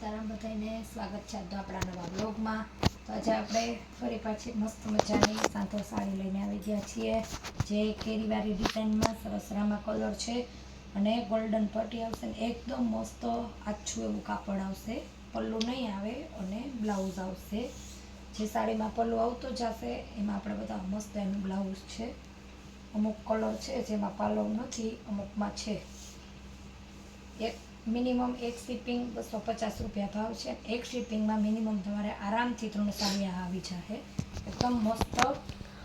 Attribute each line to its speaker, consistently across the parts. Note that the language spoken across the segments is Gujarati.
Speaker 1: સીતારામ બધાને સ્વાગત છે તો આપણા નવા બ્લોગમાં. તો આજે આપણે ફરી પાછી મસ્ત મજાની સાંધો સાડી લઈને આવી ગયા છીએ, જે કેરીવાળી ડિઝાઇનમાં સરસ રામા કલર છે અને ગોલ્ડન પટ્ટી આવશે ને એકદમ મસ્ત આછું એવું કાપડ આવશે. પલ્લું નહીં આવે અને બ્લાઉઝ આવશે. જે સાડીમાં પલ્લું આવતો જશે એમાં આપણે બધા મસ્ત એનું બ્લાઉઝ છે. અમુક કલર છે જેમાં પલ્લું નથી, અમુકમાં છે. મિનિમમ એક શિપિંગ 250 રૂપિયા ભાવ છે. એક શિપિંગમાં મિનિમમ તમારે આરામથી 3 સાડીયા આવી જશે. એકદમ મસ્ત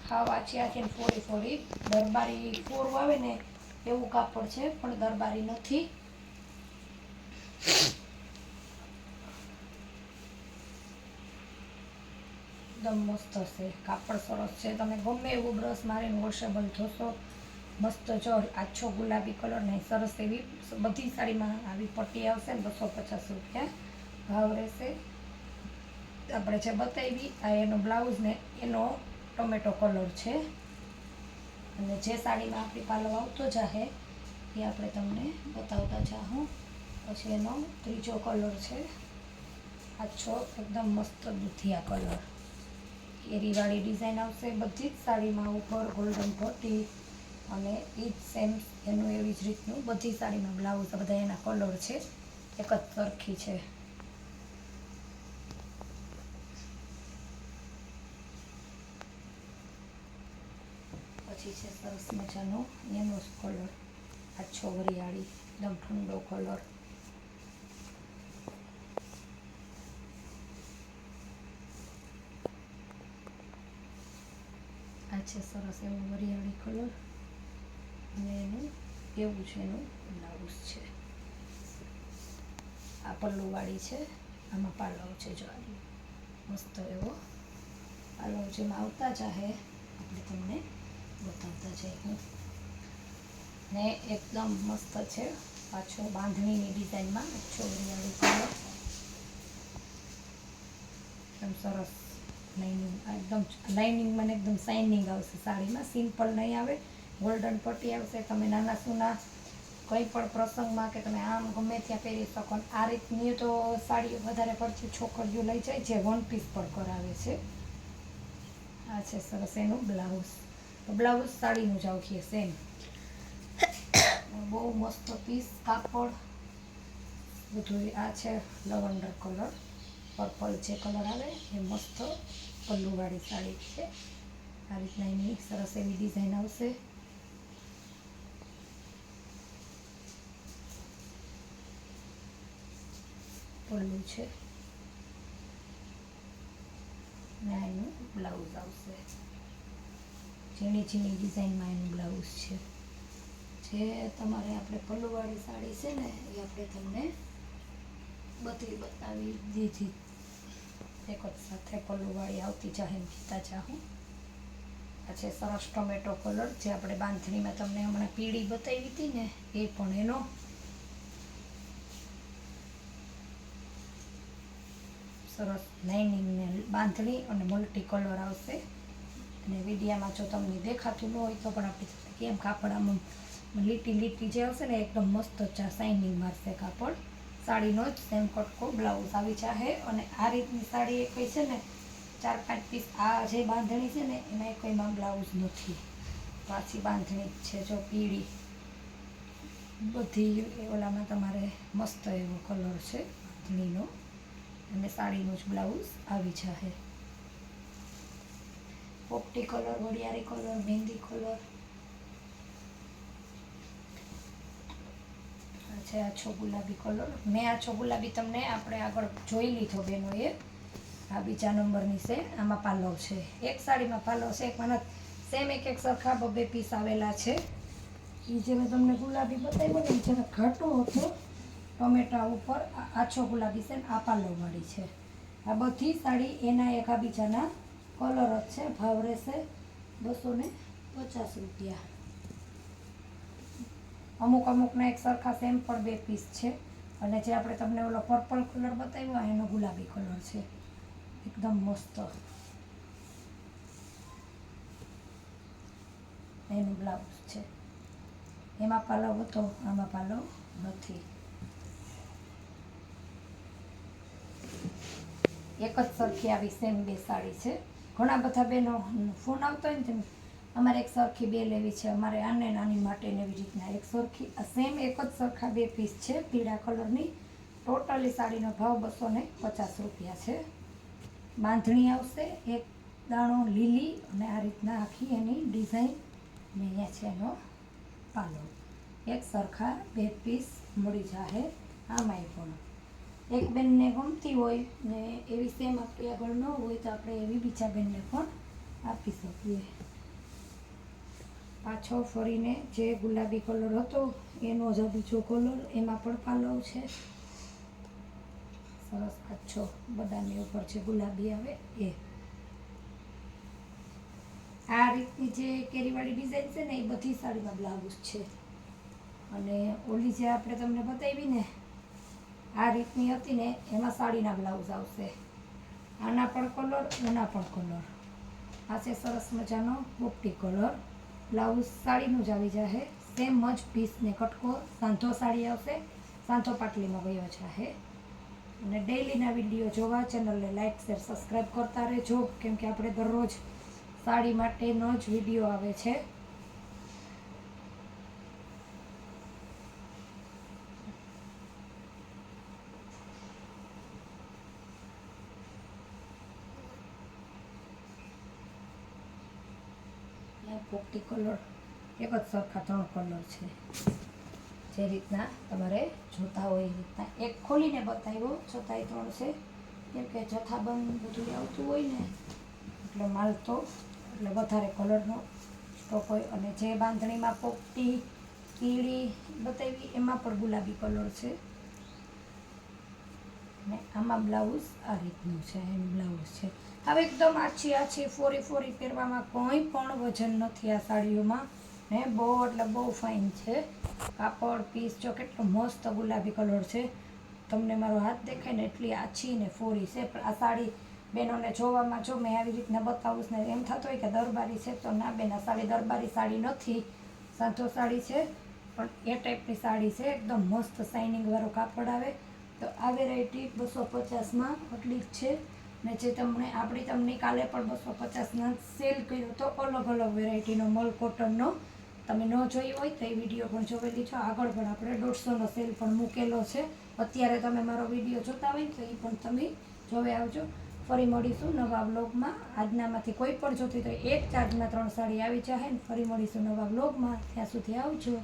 Speaker 1: હાવ આછી ફોડી દરબારી ફોરું આવે ને એવું કાપડ છે, પણ દરબારી નથી. એકદમ મસ્ત છે કાપડ, સરસ છે. તમે ગમે એવું બ્રશ મારીને વોશેબલ થશો. મસ્ત જો આછો ગુલાબી કલર ને સરસ એવી બધી સાડીમાં આવી પટ્ટી આવશે ને 250 રૂપિયા ભાવ રહેશે. આપણે જે બતાવી આ એનો બ્લાઉઝ ને એનો ટોમેટો કલર છે. અને જે સાડીમાં આપણી પાલો આવતો જાહે એ આપણે તમને બતાવતા જાહું. પછી એનો ત્રીજો કલર છે આછો એકદમ મસ્ત દૂધિયા કલર, કેરીવાળી ડિઝાઇન આવશે બધી જ સાડીમાં. ઉપર ગોલ્ડન પટ્ટી અને એ જ સેમ એનું એવી જ રીતનું બધી સાડીમાં બ્લાઉઝ. બધા એના કલર છે, એક જ સરખી છે. પછી છે સરસ મજાનો એનો જ કલર આછો વરિયાળી, એકદમ ઠંડો કલર. આ છે સરસ એવું વરિયાળી કલર અને એનું એવું છે એનું બ્લાઉઝ છે. આ પલ્લુવાળી છે, આમાં પાલવ છે. જો મસ્ત એવો પાલવ જેમાં આવતા જાહે આપણે તમને બતાવતા જઈએ. ને એકદમ મસ્ત છે પાછો બાંધણીની ડિઝાઇનમાં આછો વરિયાળી કલર, એકદમ સરસ લાઇનિંગ. એકદમ લાઇનિંગ મને એકદમ શાઇનિંગ આવશે સાડીમાં, સિમ્પલ નહીં આવે. ગોલ્ડન પટ્ટી આવશે. તમે નાના સૂના કંઈ પણ પ્રસંગમાં કે તમે આમ ગમે ત્યાં પહેરી શકો. આ રીતની તો સાડીઓ વધારે પડતી છોકરીઓ લઈ જાય જે વન પીસ પર કરાવે છે. આ છે સરસ એનું બ્લાઉઝ. બ્લાઉઝ સાડીનું જ આવશે સેમ. બહુ મસ્ત પીસ કાપડ બધું. આ છે લવંડર કલર, પર્પલ જે કલર આવે એ મસ્ત પલ્લુવાળી સાડી છે. આ રીતના એની સરસ એવી ડિઝાઇન આવશે. પલ્લું છે ને એનું બ્લાઉઝ આવશે. ઝીણી ઝીણી ડિઝાઇનમાં એનું બ્લાઉઝ છે. જે તમારે આપણે પલ્લુવાળી સાડી છે ને એ આપણે તમને બધી બતાવી દીધી. એક જ સાથે પલ્લુવાળી આવતી જાહે એમ કહેતા જાહું. આ છે સરસ ટોમેટો કલર, જે આપણે બાંધણીમાં તમને હમણાં પીળી બતાવી હતી ને એ પણ એનો. સરસ લાઇનિંગ ને બાંધણી અને મલ્ટી કલર આવશે. અને વિડીયામાં જો તમને દેખાતું ન હોય તો પણ આપણે કેમ કાપડ આમ લીટી લીટી જે આવશે ને એકદમ મસ્ત શાઇનિંગ મારશે કાપડ. સાડીનો જ સેમ કટકો બ્લાઉઝ આવી જાહે. અને આ રીતની સાડી એક છે ને 4-5 પીસ. આ જે બાંધણી છે ને એમાં કોઈમાં બ્લાઉઝ નથી, પાછી બાંધણી જ છે. જો પીળી બધી ઓલામાં તમારે મસ્ત એવો કલર છે બાંધણીનો અને સાડીનું જ બ્લાઉઝ આવી જાહે. પોપટી કલર, વરિયાળી કલર, મહેંદી કલર. આ છે આછો ગુલાબી કલર. મેં આછો ગુલાબી તમને આપણે આગળ જોઈ લીધો બેનોએ. આ બીજા નંબરની છે. આમાં પાલવ છે, એક સાડીમાં પાલવ છે, એકમાં નથી. સેમ એક સરખા 2 પીસ આવેલા છે. એ જે મેં તમને ગુલાબી બતાવ્યો ને એ જેને ઘાટો હતો ટમેટા ઉપર આછો ગુલાબી છે ને આ પાલવવાળી છે. આ બધી સાડી એના એકાબીજાના કલર જ છે. ભાવ રહેશે 250 રૂપિયા. અમુકના એક સરખા સેમ પણ 2 પીસ છે. અને જે આપણે તમને ઓલો પર્પલ કલર બતાવ્યો એનો ગુલાબી કલર છે, એકદમ મસ્ત એનું બ્લાઉઝ છે. એમાં પાલવ હતો, આમાં પાલવ નથી. એક જ સરખી આવી સેમ 2 સાડી છે. ઘણા બધા બહેનો ફોન આવતો હોય ને તેમ અમારે એક સરખી 2 લેવી છે, અમારે આને નાની માટે ને એવી રીતના એક સરખી સેમ એક જ સરખા 2 પીસ છે પીળા કલરની. ટોટલી સાડીનો ભાવ 250 રૂપિયા છે. બાંધણી આવશે, એક દાણો લીલી અને આ રીતના આખી એની ડિઝાઇન ને અહીંયા છે એનો પાલો. એક સરખા 2 પીસ મળી જાહે. આમાંય પણ એક બેનને ગમતી હોય ને એવી સેમ આપણી આગળ ન હોય તો આપણે એવી બીજા બેનને પણ આપી શકીએ. પાછો ફરીને જે ગુલાબી કલર હતો એનો જ બીજો કલર, એમાં પણ પાલવ છે સરસ આછો બદામી ઉપર છે ગુલાબી આવે એ. આ રીતની જે કેરીવાળી ડિઝાઇન છે ને એ બધી સાડીમાં બ્લાઉઝ છે. અને ઓલી જે આપણે તમને બતાવી ને આ રીતની હતી ને એમાં સાડીના બ્લાઉઝ આવશે. આના પણ કલર, એના પણ કલર. આ છે સરસ મજાનો પોપટી કલર. બ્લાઉઝ સાડીનું જ આવી જશે. સેમ જ પીસ ને કટકો. સાંધો સાડી આવશે, સાંધો પાટલીમાં વયો જશે. અને ડેઈલીના વિડીયો જોવા ચેનલને લાઇક શેર સબસ્ક્રાઈબ કરતા રહેજો, કેમ કે આપણે દરરોજ સાડી માટેનો જ વિડીયો આવે છે. પોપટી કલર એક જ સરખા 3 કલર છે. જે રીતના તમારે જોતા હોય એ રીતના એક ખોલીને બતાવ્યો, છતાંય 3 છે કેમ કે જથ્થાબંધ બધું આવતું હોય ને એટલે માલ તો એટલે વધારે કલરનો સ્ટોક હોય. અને જે બાંધણીમાં પોપટી પીળી બતાવી એમાં પણ ગુલાબી કલર છે. ને આમાં બ્લાઉઝ આ રીતનું છે, એનું બ્લાઉઝ છે. હવે એકદમ આછી ફોરી પહેરવામાં કોઈ પણ વજન નથી આ સાડીઓમાં ને બહુ એટલે બહુ ફાઇન છે. કાપડ પીસ જો કેટલો મસ્ત ગુલાબી કલર છે. તમને મારો હાથ દેખાય ને એટલી આછી ને ફોરી છે. પણ આ સાડી બહેનોને જોવામાં જો મેં આવી રીતના બતાવું ને એમ થતો હોય કે દરબારી છે, તો ના બેન આ સાડી દરબારી સાડી નથી, સાંધો સાડી છે. પણ એ ટાઈપની સાડી છે, એકદમ મસ્ત શાઇનિંગવાળો કાપડ આવે. તો આ વેરાયટી 250માં આટલી જ છે. ને જે તમને કાલે પણ 250ના સેલ કર્યો તો અલગ અલગ વેરાયટીનો મલ કોટનનો. તમે ન જોઈ હોય તો એ વિડીયો પણ જોઈ છો. આગળ પણ આપણે 150નો સેલ પણ મૂકેલો છે. અત્યારે તમે મારો વિડીયો જોતા હોય તો એ પણ તમે જોઈ આવજો. ફરી મળીશું નવા બ્લોગમાં. આજનામાંથી કોઈ પણ જોતી તો એક ચાર્જમાં 3 સાડી આવી જશે ને ફરી મળીશું નવા બ્લોગમાં. ત્યાં સુધી આવજો.